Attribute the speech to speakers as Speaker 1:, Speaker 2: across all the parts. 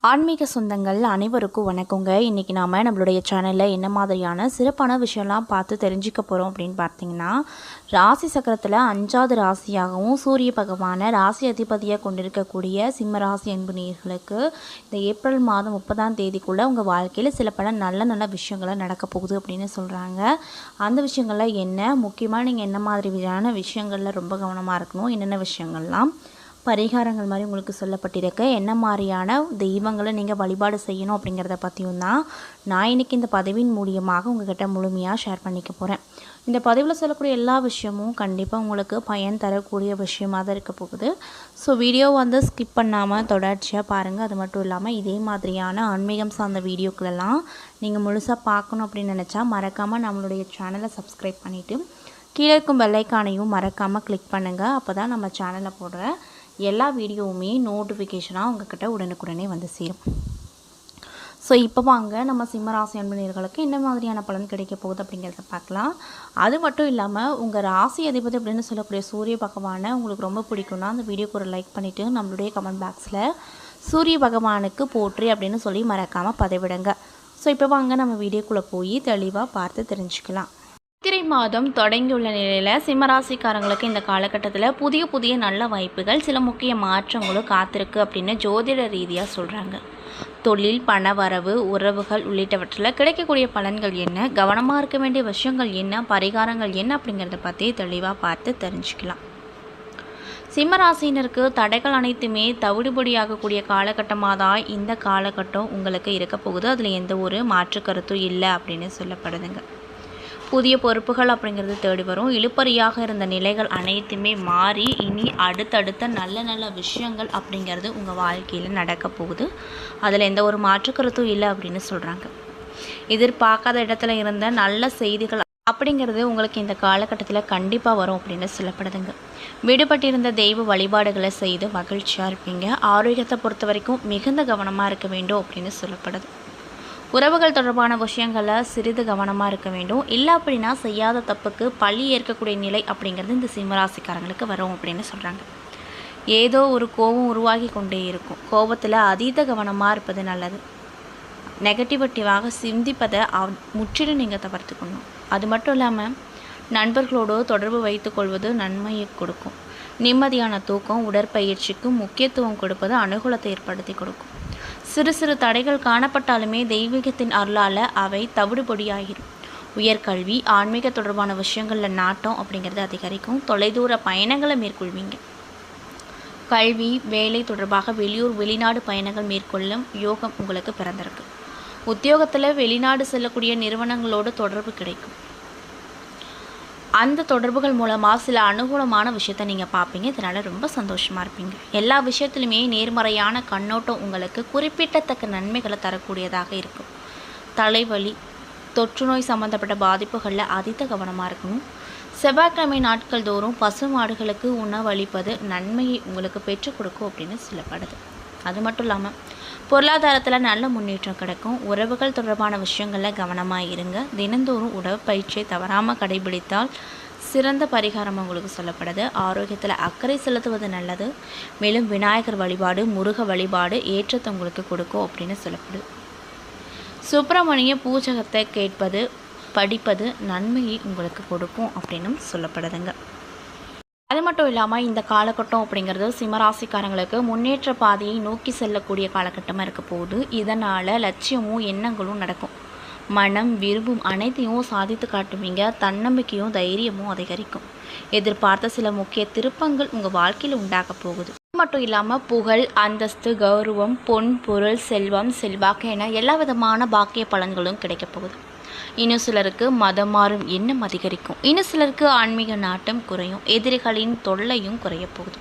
Speaker 1: ஆன்மீக சொந்தங்கள் அனைவருக்கும் வணக்கங்க. இன்றைக்கி நாம் நம்மளுடைய சேனலில் என்ன மாதிரியான சிறப்பான விஷயம்லாம் பார்த்து தெரிஞ்சுக்க போகிறோம் அப்படின்னு பார்த்தீங்கன்னா, ராசி சக்கரத்தில் 5வது ராசியாகவும் சூரிய பகவானை ராசி அதிபதியாக கொண்டிருக்கக்கூடிய சிம்ம ராசி அன்பு நேயர்களுக்கு இந்த ஏப்ரல் மாதம் 30ஆம் தேதிக்குள்ளே உங்கள் வாழ்க்கையில் சில பல நல்ல விஷயங்களை நடக்க போகுது அப்படின்னு சொல்கிறாங்க. அந்த விஷயங்கள்லாம் என்ன, முக்கியமாக நீங்கள் என்ன மாதிரியான விஷயங்களில் ரொம்ப கவனமாக இருக்கணும், என்னென்ன விஷயங்கள்லாம் பரிகாரங்கள் மாதிரி உங்களுக்கு சொல்லப்பட்டிருக்கு, என்ன மாதிரியான தெய்வங்களை நீங்கள் வழிபாடு செய்யணும் அப்படிங்கிறத பற்றியும் தான் நான் இன்றைக்கி இந்த பதிவின் மூலியமாக உங்கள்கிட்ட முழுமையாக ஷேர் பண்ணிக்க போகிறேன். இந்த பதிவில் சொல்லக்கூடிய எல்லா விஷயமும் கண்டிப்பாக உங்களுக்கு பயன் தரக்கூடிய விஷயமாக தான் இருக்க போகுது. ஸோ வீடியோ ஸ்கிப் பண்ணாமல் தொடர்ச்சியாக பாருங்கள். அது மட்டும் இல்லாமல் இதே மாதிரியான ஆன்மீகம் சார்ந்த வீடியோக்களெல்லாம் நீங்கள் முழுசாக பார்க்கணும் அப்படின்னு நினச்சா மறக்காமல் நம்மளுடைய சேனலை சப்ஸ்கிரைப் பண்ணிவிட்டு கீழே இருக்கும் பெல்லைக்கானையும் மறக்காமல் கிளிக் பண்ணுங்கள். அப்போ தான் நம்ம சேனலில் போடுற எல்லா வீடியோவுமே நோட்டிஃபிகேஷனாக உங்கள்கிட்ட உடனுக்குடனே வந்து சேரும். ஸோ இப்போ வாங்க நம்ம சிம்மராசி அன்பர்களுக்கு என்ன மாதிரியான பலன் கிடைக்க போகுது அப்படிங்கிறத பார்க்கலாம். அது மட்டும் இல்லாமல் உங்கள் ராசி அதிபதி அப்படின்னு சொல்லக்கூடிய சூரிய பகவானை உங்களுக்கு ரொம்ப பிடிக்கும்னா அந்த வீடியோக்கு ஒரு லைக் பண்ணிவிட்டு நம்மளுடைய கமெண்ட் பாக்ஸில் சூரிய பகவானுக்கு போற்றி அப்படின்னு சொல்லி மறக்காமல் பதிவிடுங்க. ஸோ இப்போ வாங்க நம்ம வீடியோக்குள்ளே போய் தெளிவாக பார்த்து தெரிஞ்சுக்கலாம். சித்திரை மாதம் தொடங்கியுள்ள நிலையில் சிம்மராசிக்காரங்களுக்கு இந்த காலகட்டத்தில் புதிய நல்ல வாய்ப்புகள், சில முக்கிய மாற்றங்களும் காத்திருக்கு அப்படின்னு ஜோதிட ரீதியாக சொல்கிறாங்க. தொழில், பண வரவு, உறவுகள் உள்ளிட்டவற்றில் கிடைக்கக்கூடிய பலன்கள் என்ன, கவனமாக இருக்க வேண்டிய விஷயங்கள் என்ன, பரிகாரங்கள் என்ன அப்படிங்கிறத பற்றி தெளிவாக பார்த்து தெரிஞ்சுக்கலாம். சிம்மராசினருக்கு தடைகள் அனைத்துமே தவிடுபடியாகக்கூடிய காலகட்டமாக தான் இந்த காலகட்டம் உங்களுக்கு இருக்க போகுது. அதில் எந்த ஒரு மாற்று கருத்தும் இல்லை அப்படின்னு சொல்லப்படுதுங்க. புதிய பொறுப்புகள் அப்படிங்கிறது தேடி வரும். இழுப்பறியாக இருந்த நிலைகள் அனைத்துமே மாறி இனி அடுத்தடுத்த நல்ல விஷயங்கள் அப்படிங்கிறது உங்கள் வாழ்க்கையில் நடக்க போகுது. அதில் எந்த ஒரு மாற்றுக்கருத்தும் இல்லை அப்படின்னு சொல்கிறாங்க. எதிர்பார்க்காத இடத்துல இருந்த நல்ல செய்திகள் அப்படிங்கிறது உங்களுக்கு இந்த காலகட்டத்தில் கண்டிப்பாக வரும் அப்படின்னு சொல்லப்படுதுங்க. விடுபட்டிருந்த தெய்வ வழிபாடுகளை செய்து மகிழ்ச்சியாக இருப்பீங்க. ஆரோக்கியத்தை பொறுத்த வரைக்கும் மிகுந்த கவனமாக இருக்க வேண்டும் அப்படின்னு சொல்லப்படுது. உறவுகள் தொடர்பான விஷயங்களில் சிறிது கவனமாக இருக்க வேண்டும். இல்லை அப்படின்னா செய்யாத தப்புக்கு பழி ஏற்கக்கூடிய நிலை அப்படிங்கிறது இந்த சிம்மராசிக்காரங்களுக்கு வரும் அப்படின்னு சொல்கிறாங்க. ஏதோ ஒரு கோபம் உருவாகி கொண்டே இருக்கும். கோபத்தில் அதீத கவனமாக இருப்பது நல்லது. நெகட்டிவிட்டிவாக சிந்திப்பதை முற்றிலும் நீங்கள் தவிர்த்துக்கணும். அது மட்டும் இல்லாமல் நண்பர்களோடு தொடர்பு வைத்து கொள்வது நன்மையை கொடுக்கும். நிம்மதியான தூக்கம், உடற்பயிற்சிக்கு முக்கியத்துவம் கொடுப்பது அனுகூலத்தை ஏற்படுத்தி கொடுக்கும். சிறு தடைகள் காணப்பட்டாலுமே தெய்வீகத்தின் அருளால் அவை தவிடுபொடியாகிடும். உயர்கல்வி, ஆன்மீக தொடர்பான விஷயங்களில் நாட்டம் அப்படிங்கிறது அதிகரிக்கும். தொலைதூர பயணங்களை மேற்கொள்வீங்க. கல்வி, வேலை தொடர்பாக வெளியூர் வெளிநாடு பயணங்கள் மேற்கொள்ளும் யோகம் உங்களுக்கு பிறந்திருக்கு. உத்தியோகத்தில் வெளிநாடு செல்லக்கூடிய நிறுவனங்களோடு தொடர்பு கிடைக்கும். அந்த தொடர்புகள் மூலமாக சில அனுகூலமான விஷயத்தை நீங்கள் பார்ப்பீங்க. இதனால் ரொம்ப சந்தோஷமாக இருப்பீங்க. எல்லா விஷயத்துலையுமே நேர்மறையான கண்ணோட்டம் உங்களுக்கு குறிப்பிடத்தக்க நன்மைகளை தரக்கூடியதாக இருக்கும். தலைவலி, தொற்றுநோய் சம்மந்தப்பட்ட பாதிப்புகளில் அதீத கவனமாக இருக்கணும். செவ்வாய்க்கிழமை நாட்கள் தோறும் பசு மாடுகளுக்கு உணவளிப்பது நன்மையை உங்களுக்கு பெற்றுக் கொடுக்கும் அப்படின்னு சொல்லப்படுது. அது மட்டும் இல்லாமல் பொருளாதாரத்தில் நல்ல முன்னேற்றம் கிடைக்கும். உறவுகள் தொடர்பான விஷயங்களில் கவனமாக இருங்க. தினந்தோறும் உடற்பயிற்சியை தவறாமல் கடைபிடித்தால் சிறந்த பரிகாரம் உங்களுக்கு சொல்லப்படுது. ஆரோக்கியத்தில் அக்கறை செலுத்துவது நல்லது. மேலும் விநாயகர் வழிபாடு, முருக வழிபாடு ஏற்றத்தை உங்களுக்கு கொடுக்கும் அப்படின்னு சொல்லப்படுது. சுப்பிரமணிய பூஜகத்தை கேட்பது, படிப்பது நன்மையை உங்களுக்கு கொடுக்கும் அப்படின்னும் சொல்லப்படுதுங்க. அது மட்டும் இல்லாமல் இந்த காலகட்டம் அப்படிங்கிறது சிம்மராசிக்காரங்களுக்கு முன்னேற்ற பாதையை நோக்கி செல்லக்கூடிய காலகட்டமாக இருக்க போகுது. இதனால் லட்சியமும் எண்ணங்களும் நடக்கும். மனம் விரும்பும் அனைத்தையும் சாதித்து காட்டுவீங்க. தன்னம்பிக்கையும் தைரியமும் அதிகரிக்கும். எதிர்பார்த்த சில முக்கிய திருப்பங்கள் உங்கள் வாழ்க்கையில் உண்டாக போகுது. அது மட்டும் இல்லாமல் புகழ், அந்தஸ்து, கௌரவம், பொன், பொருள், செல்வம், செல்வாக்கு என எல்லா விதமான பாக்கிய பலன்களும் கிடைக்க போகுது. இன்னும் சிலருக்கு மதம் மாறும் எண்ணம் அதிகரிக்கும். இன்னும் சிலருக்கு ஆன்மீக நாட்டம் குறையும். எதிரிகளின் தொல்லையும் குறைய போகுது.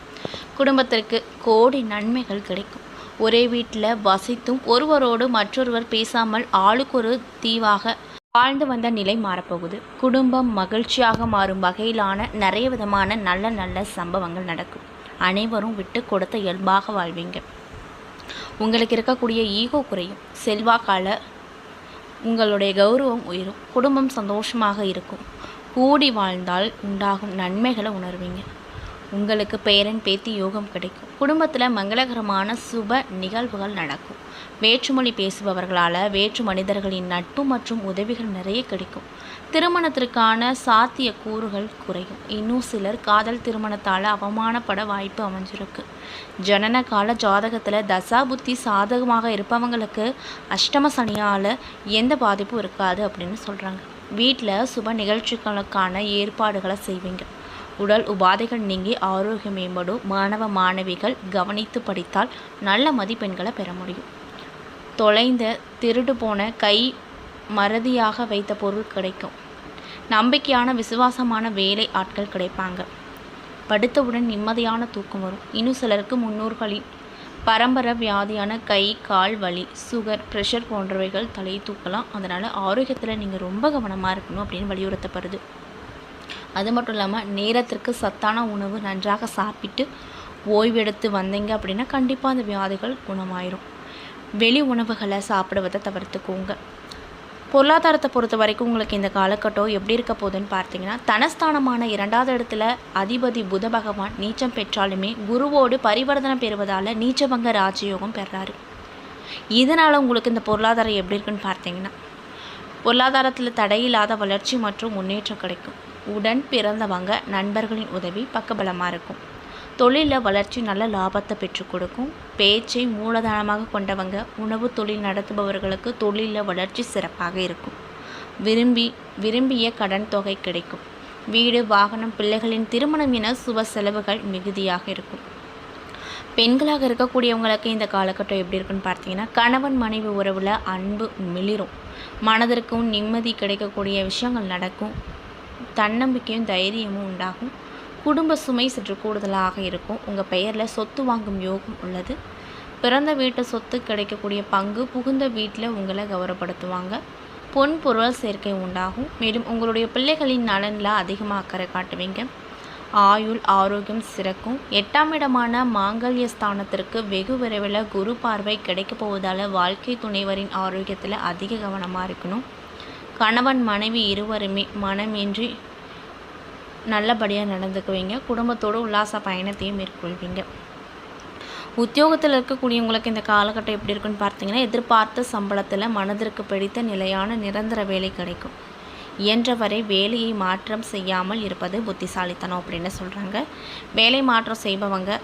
Speaker 1: குடும்பத்திற்கு கோடி நன்மைகள் கிடைக்கும். ஒரே வீட்டில் வசித்தும் ஒருவரோடு மற்றொருவர் பேசாமல் ஆளுக்கு ஒரு தீவாக வாழ்ந்து வந்த நிலை மாறப்போகுது. குடும்பம் மகிழ்ச்சியாக மாறும் வகையிலான நிறைய விதமான நல்ல சம்பவங்கள் நடக்கும். அனைவரும் விட்டு கொடுத்த இயல்பாக வாழ்வீங்க. உங்களுக்கு இருக்கக்கூடிய ஈகோ குறையும். செல்வாக்கால உங்களுடைய கௌரவம் உயரும். குடும்பம் சந்தோஷமாக இருக்கும். கூடி வாழ்ந்தால் உண்டாகும் நன்மைகளை உணர்வீங்க. உங்களுக்கு பேரன் பேத்தி யோகம் கிடைக்கும். குடும்பத்தில் மங்களகரமான சுப நிகழ்வுகள் நடக்கும். வேற்றுமொழி பேசுபவர்களால் வேற்று மனிதர்களின் நட்பு மற்றும் உதவிகள் நிறைய கிடைக்கும். திருமணத்திற்கான சாத்திய கூறுகள் குறையும். இன்னும் சிலர் காதல் திருமணத்தால் அவமானப்பட வாய்ப்பு அமைஞ்சிருக்கு. ஜனன கால ஜாதகத்தில் தசாபுத்தி சாதகமாக இருப்பவங்களுக்கு அஷ்டம சனியால் எந்த பாதிப்பும் இருக்காது அப்படின்னு சொல்கிறாங்க. வீட்டில் சுப நிகழ்ச்சிகளுக்கான ஏற்பாடுகளை செய்வீங்க. உடல் உபாதைகள் நீங்கி ஆரோக்கியம் மேம்படும். மாணவ மாணவிகள் கவனித்து படித்தால் நல்ல மதிப்பெண்களை பெற முடியும். தொலைந்த திருடு போன கை மறதியாக வைத்த பொருள் கிடைக்கும். நம்பிக்கையான விசுவாசமான வேலை ஆட்கள் கிடைப்பாங்க. படுத்தவுடன் நிம்மதியான தூக்கம் வரும். இன்னும் சிலருக்கு முன்னோர்களின் பரம்பரை வியாதியான கை கால் வலி, சுகர், ப்ரெஷர் போன்றவைகள் தலை தூக்கலாம். அதனால் ஆரோக்கியத்தில் நீங்கள் ரொம்ப கவனமாக இருக்கணும் அப்படின்னு வலியுறுத்தப்படுது. அது மட்டும் இல்லாமல் நேரத்திற்கு சத்தான உணவு நன்றாக சாப்பிட்டு ஓய்வெடுத்து வந்தீங்க அப்படின்னா கண்டிப்பாக அந்த வியாதிகள் குணமாயிரும். வெளி உணவுகளை சாப்பிடுவதை தவிர்த்துக்கோங்க. பொருளாதாரத்தை பொறுத்த வரைக்கும் உங்களுக்கு இந்த காலகட்டம் எப்படி இருக்க போகுதுன்னு பார்த்தீங்கன்னா, தனஸ்தானமான 2வது இடத்துல அதிபதி புத பகவான் நீச்சம் பெற்றாலுமே குருவோடு பரிவர்த்தனை பெறுவதால் நீச்சபங்க ராஜயோகம் பெறாரு. இதனால் உங்களுக்கு இந்த பொருளாதாரம் எப்படி இருக்குன்னு பார்த்தீங்கன்னா, பொருளாதாரத்தில் தடையில்லாத வளர்ச்சி மற்றும் முன்னேற்றம் கிடைக்கும். உடன் பிறந்தவங்க நண்பர்களின் உதவி பக்கபலமாக இருக்கும். தொழிலில் வளர்ச்சி நல்ல லாபத்தை பெற்றுக் கொடுக்கும். பேச்சை மூலதனமாக கொண்டவங்க உணவு தொழில் நடத்துபவர்களுக்கு தொழிலில் வளர்ச்சி சிறப்பாக இருக்கும். விரும்பிய கடன் தொகை கிடைக்கும். வீடு, வாகனம், பிள்ளைகளின் திருமணம் என சுப செலவுகள் மிகுதியாக இருக்கும். பெண்களாக இருக்கக்கூடியவங்களுக்கு இந்த காலகட்டம் எப்படி இருக்குன்னு பார்த்தீங்கன்னா, கணவன் மனைவி உறவில் அன்பு மிளிரும். மனதிற்கும் நிம்மதி கிடைக்கக்கூடிய விஷயங்கள் நடக்கும். தன்னம்பிக்கையும் தைரியமும் உண்டாகும். குடும்ப சுமை சற்று கூடுதலாக இருக்கும். உங்கள் பெயரில் சொத்து வாங்கும் யோகம் உள்ளது. பிறந்த வீட்டு சொத்து கிடைக்கக்கூடிய பங்கு புகுந்த வீட்டில் உங்களை கௌரவப்படுத்துவாங்க. பொன் பொருள் சேர்க்கை உண்டாகும். மேலும் உங்களுடைய பிள்ளைகளின் நலனில் அதிகமாக அக்கறை காட்டுவீங்க. ஆயுள் ஆரோக்கியம் சிறக்கும். 8ஆம் இடமான மாங்கல்ய ஸ்தானத்திற்கு வெகு விரைவில் குரு பார்வை கிடைக்க போவதால் வாழ்க்கை துணைவரின் ஆரோக்கியத்தில் அதிக கவனமாக இருக்கணும். கணவன் மனைவி இருவருமே மனமின்றி நல்லபடியாக நடந்துக்குவீங்க. குடும்பத்தோடு உல்லாச பயணத்தையும் மேற்கொள்வீங்க. உத்தியோகத்தில் இருக்கக்கூடியவங்களுக்கு இந்த காலகட்டம் எப்படி இருக்குன்னு பார்த்தீங்கன்னா, எதிர்பார்த்த சம்பளத்தில் மனதிற்கு பிடித்த நிலையான நிரந்தர வேலை கிடைக்கும். இயன்றவரை வேலையை மாற்றம் செய்யாமல் இருப்பது புத்திசாலித்தனம் அப்படின்னு சொல்கிறாங்க. வேலை மாற்றம் செய்பவங்க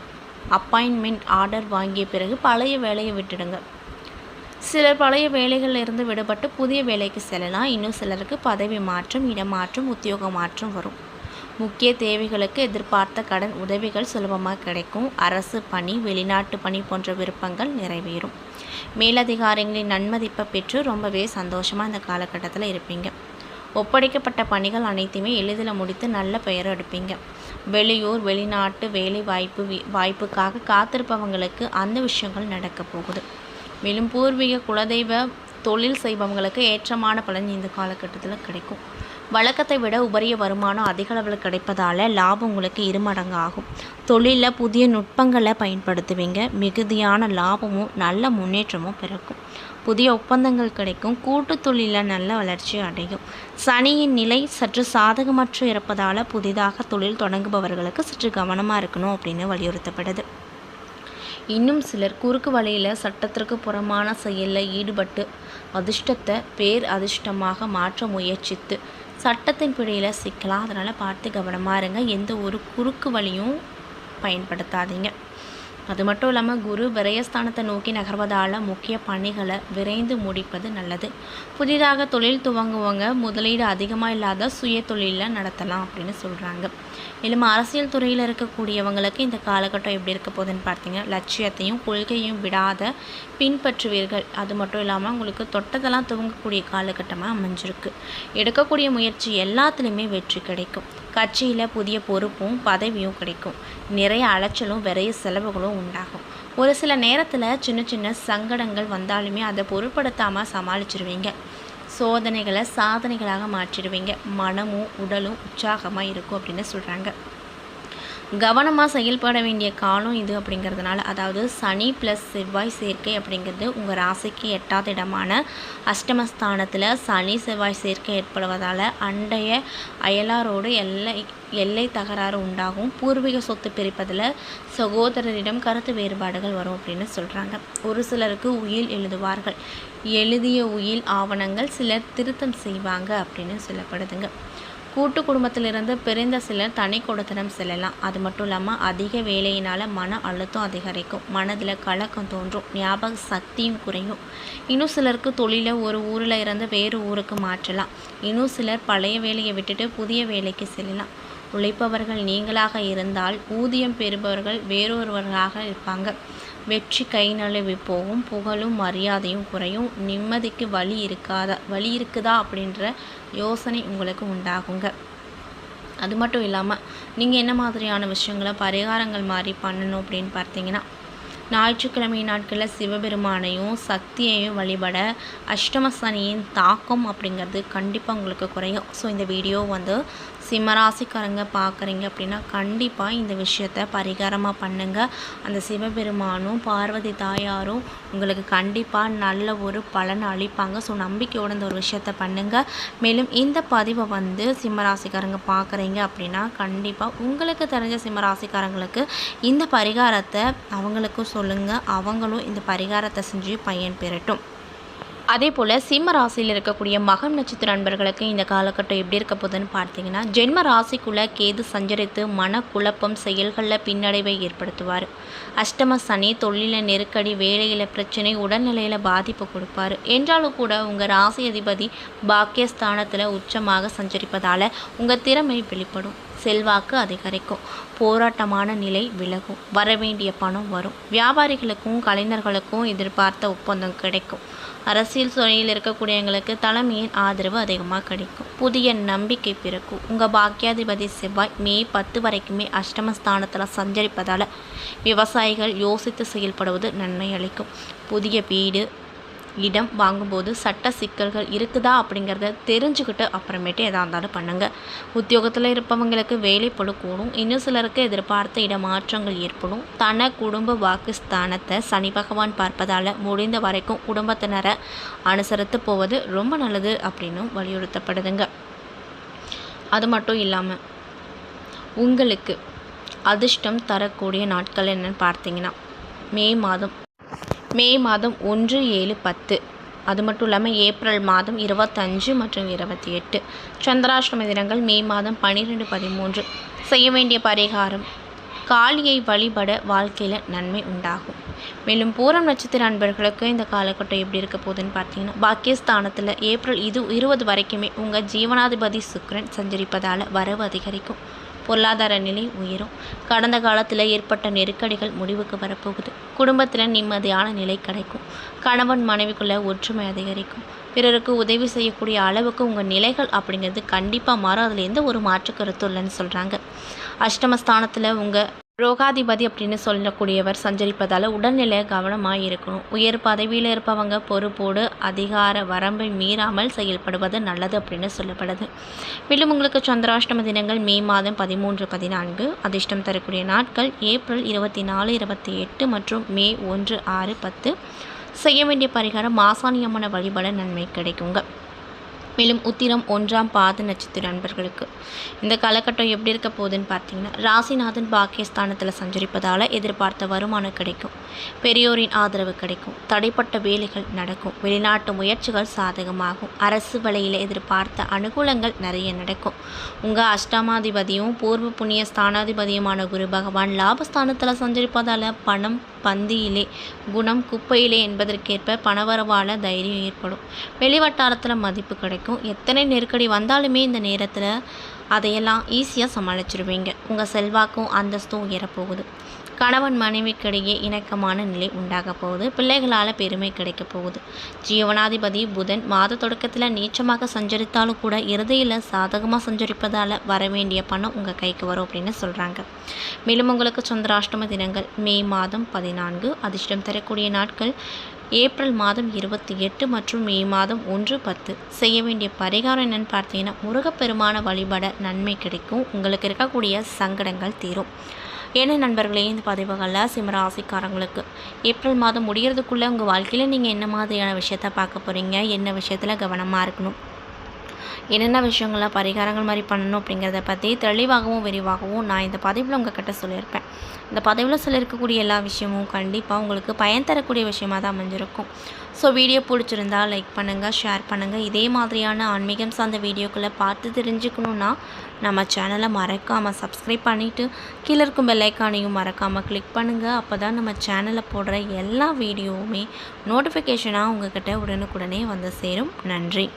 Speaker 1: அப்பாயின்மெண்ட் ஆர்டர் வாங்கிய பிறகு பழைய வேலையை விட்டுடுங்க. சிலர் பழைய வேலைகளில் இருந்து விடுபட்டு புதிய வேலைக்கு செல்லலாம். இன்னும் சிலருக்கு பதவி மாற்றம், இடமாற்றம், உத்தியோக மாற்றம் வரும். முக்கிய தேவைகளுக்கு எதிர்பார்த்த கடன் உதவிகள் சுலபமாக கிடைக்கும். அரசு பணி, வெளிநாட்டு பணி போன்ற விருப்பங்கள் நிறைவேறும். மேலதிகாரிகளின் நன்மதிப்பை பெற்று ரொம்பவே சந்தோஷமாக இந்த காலகட்டத்தில் இருப்பீங்க. ஒப்படைக்கப்பட்ட பணிகள் அனைத்துமே எளிதில் முடித்து நல்ல பெயர் எடுப்பீங்க. வெளியூர், வெளிநாட்டு வேலை வாய்ப்புக்காக காத்திருப்பவங்களுக்கு அந்த விஷயங்கள் நடக்க போகுது. மேலும் பூர்வீக குலதெய்வ தொழில் செய்பவங்களுக்கு ஏற்றமான பலன் இந்த காலகட்டத்தில் கிடைக்கும். வழக்கத்தை விட உபரிய வருமானம் அதிக அளவில் கிடைப்பதால் லாபம் உங்களுக்கு 2 மடங்கு ஆகும். தொழிலில் புதிய நுட்பங்களை பயன்படுத்துவீங்க. மிகுதியான லாபமும் நல்ல முன்னேற்றமும் பிறக்கும். புதிய ஒப்பந்தங்கள் கிடைக்கும். கூட்டு தொழிலில் நல்ல வளர்ச்சி அடையும். சனியின் நிலை சற்று சாதகமற்று இருப்பதால் புதிதாக தொழில் தொடங்குபவர்களுக்கு சற்று கவனமாக இருக்கணும் அப்படின்னு வலியுறுத்தப்படுது. இன்னும் சிலர் குறுக்கு வழியில் சட்டத்திற்கு புறமான செயலில் ஈடுபட்டு அதிர்ஷ்டத்தை பேர் அதிர்ஷ்டமாக மாற்ற முயற்சித்து சட்டத்தின் பிடியில் சிக்கலாம். அதனால் பார்த்து கவனமாக இருங்க. எந்த ஒரு குறுக்கு வழியும் பயன்படுத்தாதீங்க. அது மட்டும் இல்லாமல் குரு விரயஸ்தானத்தை நோக்கி நகர்வதால் முக்கிய பணிகளை விரைந்து முடிப்பது நல்லது. புதிதாக தொழில் துவங்குவங்க முதலீடு அதிகமாக இல்லாத சுய தொழிலில் நடத்தலாம் அப்படின்னு சொல்கிறாங்க. மேலும் அரசியல் துறையில் இருக்கக்கூடியவங்களுக்கு இந்த காலகட்டம் எப்படி இருக்க போகுதுன்னு பார்த்தீங்கன்னா, லட்சியத்தையும் கொள்கையும் விடாத பின்பற்றுவீர்கள். அது மட்டும் இல்லாமல் உங்களுக்கு தொட்டதெல்லாம் துவங்கக்கூடிய காலகட்டமாக அமைஞ்சிருக்கு. எடுக்கக்கூடிய முயற்சி எல்லாத்துலேயுமே வெற்றி கிடைக்கும். கட்சியில் புதிய பொறுப்பும் பதவியும் கிடைக்கும். நிறைய அலைச்சலும் விரைய செலவுகளும் உண்டாகும். ஒரு சில நேரத்தில் சின்ன சின்ன சங்கடங்கள் வந்தாலுமே அதை பொருட்படுத்தாமல் சமாளிச்சிருவீங்க. சோதனைகளை சாதனைகளாக மாற்றிடுவீங்க. மனமும் உடலும் உற்சாகமாக இருக்கும் அப்படின்னு சொல்கிறாங்க. கவனமாக செயல்பட வேண்டிய காலம் இது அப்படிங்கிறதுனால, அதாவது சனி ப்ளஸ் செவ்வாய் சேர்க்கை அப்படிங்கிறது உங்கள் ராசிக்கு 8வது இடமான அஷ்டமஸ்தானத்தில் சனி செவ்வாய் சேர்க்கை ஏற்படுவதால் அண்டைய அயலாரோடு எல்லை தகராறு உண்டாகும். பூர்வீக சொத்து பிரிப்பதில் சகோதரரிடம் கருத்து வேறுபாடுகள் வரும் அப்படின்னு சொல்கிறாங்க. ஒரு சிலருக்கு உயில் எழுதுவார்கள். எழுதிய உயில் ஆவணங்கள் சிலர் திருத்தம் செய்வாங்க அப்படின்னு சொல்லப்படுதுங்க. கூட்டு குடும்பத்திலிருந்து பிரிந்த சிலர் தனி கொடுத்தனம் செல்லலாம். அது மட்டும் இல்லாமல் அதிக வேலையினால் மன அழுத்தம் அதிகரிக்கும். மனதில் கலக்கம் தோன்றும். ஞாபக சக்தியும் குறையும். இன்னும் சிலருக்கு தொழிலை ஒரு ஊரில் இருந்து வேறு ஊருக்கு மாற்றலாம். இன்னும் சிலர் பழைய வேலையை விட்டுட்டு புதிய வேலைக்கு செல்லலாம். உழைப்பவர்கள் நீங்களாக இருந்தால் ஊதியம் பெறுபவர்கள் வேறொருவர்களாக இருப்பாங்க. வெற்றி கை நழுவி போகும். புகழும் மரியாதையும் குறையும். நிம்மதிக்கு வழி இருக்குதா அப்படின்ற யோசனை உங்களுக்கு உண்டாகுங்க. அது மட்டும் இல்லாமல் நீங்கள் என்ன மாதிரியான விஷயங்களை பரிகாரங்கள் மாதிரி பண்ணணும் அப்படின்னு பார்த்தீங்கன்னா, ஞாயிற்றுக்கிழமை நாட்களில் சிவபெருமானையும் சக்தியையும் வழிபட அஷ்டம சனியின் தாக்கம் அப்படிங்கிறது கண்டிப்பாக உங்களுக்கு குறையும். ஸோ இந்த வீடியோ சிம்மராசிக்காரங்க பார்க்குறீங்க அப்படின்னா கண்டிப்பாக இந்த விஷயத்தை பரிகாரமாக பண்ணுங்கள். அந்த சிவபெருமானும் பார்வதி தாயாரும் உங்களுக்கு கண்டிப்பாக நல்ல ஒரு பலனை அளிப்பாங்க. ஸோ நம்பிக்கையோடு இந்த ஒரு விஷயத்தை பண்ணுங்கள். மேலும் இந்த பதிவை சிம்மராசிக்காரங்க பார்க்குறீங்க அப்படின்னா கண்டிப்பாக உங்களுக்கு தெரிஞ்ச சிம்மராசிக்காரங்களுக்கு இந்த பரிகாரத்தை அவங்களுக்கும் சொல்லுங்கள். அவங்களும் இந்த பரிகாரத்தை செஞ்சு பயன் பெறட்டும். அதே போல் சிம்ம ராசியில் இருக்கக்கூடிய மகம் நட்சத்திர நண்பர்களுக்கு இந்த காலகட்டம் எப்படி இருக்க போகுதுன்னு பார்த்தீங்கன்னா, ஜென்ம ராசிக்குள்ளே கேது சஞ்சரித்து மனக்குழப்பம் செயல்களில் பின்னடைவை ஏற்படுத்துவார். அஷ்டம சனி தொழிலில் நெருக்கடி, வேலையில் பிரச்சனை, உடல்நிலையில் பாதிப்பு கொடுப்பார். என்றாலும் கூட உங்கள் ராசி அதிபதி பாக்கியஸ்தானத்தில் உச்சமாக சஞ்சரிப்பதால் உங்கள் திறமை வெளிப்படும். செல்வாக்கு அதிகரிக்கும். போராட்டமான நிலை விலகும். வரவேண்டிய பணம் வரும். வியாபாரிகளுக்கும் கலைஞர்களுக்கும் எதிர்பார்த்த ஒப்பந்தம் கிடைக்கும். அரசியல் துறையில் இருக்கக்கூடியவங்களுக்கு தலைமையின் ஆதரவு அதிகமாக கிடைக்கும். புதிய நம்பிக்கை பிறக்கும். உங்கள் பாக்கியாதிபதி செவ்வாய் மே 10 வரைக்குமே அஷ்டமஸ்தானத்தில் சஞ்சரிப்பதால் விவசாயிகள் யோசித்து செயல்படுவது நன்மை அளிக்கும். புதிய வீடு இடம் வாங்கும்போது சட்ட சிக்கல்கள் இருக்குதா அப்படிங்கிறத தெரிஞ்சுக்கிட்டு அப்புறமேட்டு எதாக இருந்தாலும் பண்ணுங்கள். உத்தியோகத்தில் இருப்பவங்களுக்கு வேலைப்பளு கூடும். இன்னும் சிலருக்கு எதிர்பார்த்த இடமாற்றங்கள் ஏற்படும். குடும்ப வாக்குஸ்தானத்தை சனி பகவான் பார்ப்பதால் முடிந்த வரைக்கும் குடும்பத்தினரை அனுசரித்து போவது ரொம்ப நல்லது அப்படின்னு வலியுறுத்தப்படுதுங்க. அது மட்டும் இல்லாமல் உங்களுக்கு அதிர்ஷ்டம் தரக்கூடிய நாட்கள் என்னன்னு பார்த்தீங்கன்னா, மே மாதம் 1, 7, 10. அது மட்டும் இல்லாமல் ஏப்ரல் மாதம் 25 மற்றும் 28. சந்திராஷ்டம தினங்கள் மே மாதம் 12, 13. செய்ய வேண்டிய பரிகாரம், காளியை வழிபட வாழ்க்கையில் நன்மை உண்டாகும். மேலும் பூரம் நட்சத்திர நண்பர்களுக்கு இந்த காலகட்டம் எப்படி இருக்க போகுதுன்னு பார்த்தீங்கன்னா, பாக்கியஸ்தானத்தில் ஏப்ரல் 20 வரைக்குமே உங்கள் ஜீவனாதிபதி சுக்கிரன் சஞ்சரிப்பதால் வரவு அதிகரிக்கும். பொருளாதார நிலை உயரும். கடந்த காலத்தில் ஏற்பட்ட நெருக்கடிகள் முடிவுக்கு வரப்போகுது. குடும்பத்தில் நிம்மதியான நிலை கிடைக்கும். கணவன் மனைவிக்குள்ள ஒற்றுமை அதிகரிக்கும். பிறருக்கு உதவி செய்யக்கூடிய அளவுக்கு உங்கள் நிலைகள் அப்படிங்கிறது கண்டிப்பாக மாறும். அதில் எந்த ஒரு மாற்று கருத்து இல்லைன்னு சொல்கிறாங்க. அஷ்டமஸ்தானத்தில் உங்கள் ரோகாதிபதி அப்படின்னு சொல்லக்கூடியவர் சஞ்சரிப்பதால் உடல்நிலை கவனமாக இருக்கணும். உயர் பதவியில் இருப்பவங்க பொறுப்போடு அதிகார வரம்பை மீறாமல் செயல்படுவது நல்லது அப்படின்னு சொல்லப்படுது. மேலும் உங்களுக்கு சந்திராஷ்டம தினங்கள் மே மாதம் 13, 14. அதிர்ஷ்டம் தரக்கூடிய நாட்கள் ஏப்ரல் 24, 28 மற்றும் மே 1, 6, 10. செய்ய வேண்டிய பரிகாரம், மாசாணி அம்மனை வழிபட நன்மை கிடைக்குங்க. மேலும் உத்திரம் 1ஆம் பாத நட்சத்திர நண்பர்களுக்கு இந்த காலகட்டம் எப்படி இருக்க போகுதுன்னு பார்த்தீங்கன்னா, ராசிநாதன் பாக்கியஸ்தானத்தில் சஞ்சரிப்பதால் எதிர்பார்த்த வருமானம் கிடைக்கும். பெரியோரின் ஆதரவு கிடைக்கும். தடைப்பட்ட வேலைகள் நடக்கும். வெளிநாட்டு முயற்சிகள் சாதகமாகும். அரசு வழியில் எதிர்பார்த்த அனுகூலங்கள் நிறைய நடக்கும். உங்கள் அஷ்டமாதிபதியும் பூர்வ புண்ணிய ஸ்தானாதிபதியுமான குரு பகவான் லாபஸ்தானத்தில் சஞ்சரிப்பதால் பணம் பந்தியிலே, குணம் குப்பையிலே என்பதற்கேற்ப பணவரவான தைரியம் ஏற்படும். வெளிவட்டாரத்தில் மதிப்பு கிடைக்கும். எத்தனை நெருக்கடி வந்தாலுமே இந்த நேரத்தில் அதையெல்லாம் ஈஸியாக சமாளிச்சிருவீங்க. உங்கள் செல்வாக்கும் அந்தஸ்தும் உயரப்போகுது. கணவன் மனைவிக்கிடையே இணக்கமான நிலை உண்டாக போகுது. பிள்ளைகளால் பெருமை கிடைக்க போகுது. ஜீவனாதிபதி புதன் மாத தொடக்கத்தில் நீச்சமாக சஞ்சரித்தாலும் கூட இறுதியில் சாதகமாக சஞ்சரிப்பதால் வரவேண்டிய பணம் உங்கள் கைக்கு வரும் அப்படின்னு சொல்கிறாங்க. மேலும் உங்களுக்கு சந்திராஷ்டம தினங்கள் மே மாதம் 14. அதிர்ஷ்டம் தரக்கூடிய நாட்கள் ஏப்ரல் மாதம் 28 மற்றும் மே மாதம் 1/10. செய்ய வேண்டிய பரிகாரம் என்னென்னு பார்த்தீங்கன்னா, முருகப்பெருமான வழிபட நன்மை கிடைக்கும். உங்களுக்கு இருக்கக்கூடிய சங்கடங்கள் தீரும். ஏன்னா நண்பர்களே, இந்த பதிவுகளில் சிம்மராசிக்காரங்களுக்கு ஏப்ரல் மாதம் முடிகிறதுக்குள்ளே உங்கள் வாழ்க்கையில் நீங்கள் என்ன மாதிரியான விஷயத்த பார்க்க போகிறீங்க, என்ன விஷயத்தில் கவனமாக இருக்கணும், என்னென்ன விஷயங்கள்லாம் பரிகாரங்கள் மாதிரி பண்ணணும் அப்படிங்கிறத பற்றி தெளிவாகவும் விரிவாகவும் நான் இந்த பதிவில் உங்கள்கிட்ட சொல்லியிருப்பேன். இந்த பதிவில் சொல்லியிருக்கக்கூடிய எல்லா விஷயமும் கண்டிப்பாக உங்களுக்கு பயன் தரக்கூடிய விஷயமாக தான் அமைஞ்சிருக்கும். ஸோ வீடியோ பிடிச்சிருந்தால் லைக் பண்ணுங்கள், ஷேர் பண்ணுங்கள். இதே மாதிரியான ஆன்மீகம் சார்ந்த வீடியோக்களை பார்த்து தெரிஞ்சுக்கணுன்னா நம்ம சேனலை மறக்காமல் சப்ஸ்கிரைப் பண்ணிவிட்டு கீழே இருக்கும் பெல் ஐக்கானையும் மறக்காமல் கிளிக் பண்ணுங்கள். அப்போ தான் நம்ம சேனலில் போடுற எல்லா வீடியோவுமே நோட்டிஃபிகேஷனாக உங்கள்கிட்ட உடனுக்குடனே வந்து சேரும். நன்றி.